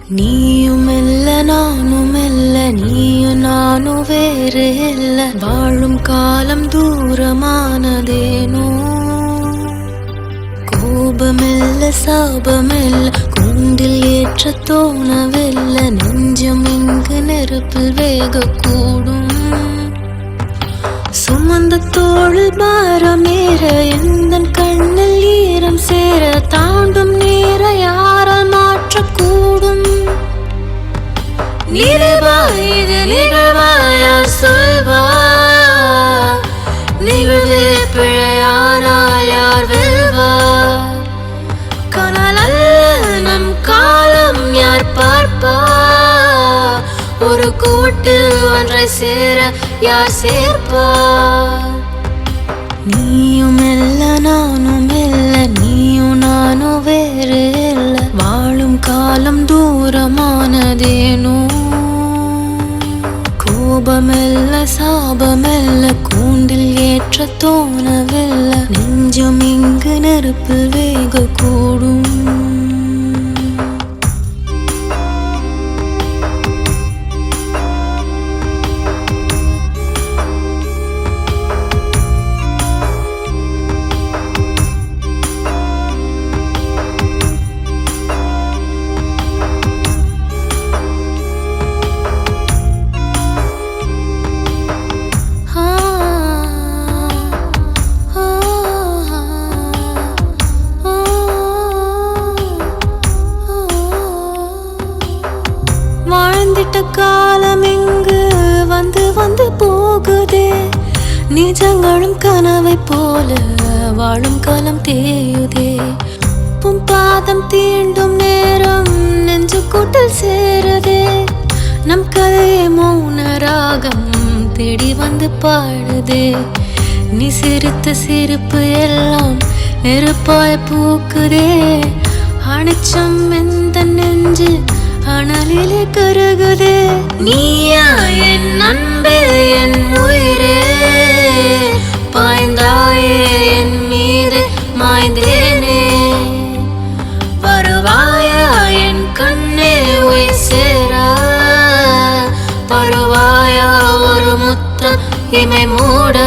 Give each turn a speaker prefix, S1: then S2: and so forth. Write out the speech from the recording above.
S1: நீயும் இல்ல நானும் இல்ல, நீயும் நானும் வேறு இல்ல. வாழும் காலம் தூரமானதேனோ. கோபமில்ல சாபமில்ல, கூண்டில் ஏற்ற தோணவில்லை. நெஞ்சம் இங்கு நெருப்பில் வேகக்கூடும். சுமந்த தோளில் பாரமேற, எந்த கண்ணில் ஈரம் சேர, தாண்டும் நேர யாரால் மாற்றக்கூடும்? நினைவா இது நிகழ்வாயா சொல்வா? நிகழ்வே பிழையானால் யார் வெல்வா? கனல் அல்ல நம் காலம் யார் பார்ப்பா? ஒரு கூட்டில் ஒன்றை சேர யார் சேர்ப்பா? நீயும் இல்ல நானும் இல்ல, நீயும் நானும் வேறு இல்ல. வாழும் காலம் தூரமானதேனோ. கோபமில்ல சாபமில்ல, கூண்டில் ஏற்ற தோணவில்லை. நெஞ்சம் இங்கு நெருப்பில் வேகக்கூடும். வாழ்ந்திட்ட காலம் இங்கு வந்து வந்து போகுதே. நிஜங்களும் கனவை போல வாழும் காலம் தேயுதே. உன் பாதம் தீண்டும் நேரம் நெஞ்சு கூட்டல் சேருதே. நம் கதையை மௌன ராகம் தேடி வந்து பாடுதே. நீ சிரித்த சிரிப்பு எல்லாம் நெருப்பாய் பூக்குதே. அணைச்சம் எந்த நெஞ்சு அனலிலே கருகுதே. நீயா என் அன்பே என் உயிரே, பாய்ந்தாயே என் மீது மாய்ந்தேனே. வருவாயா என் கண்ணே உயிர் சேரா? வருவாயா ஒரு முத்தம் இமை மூட?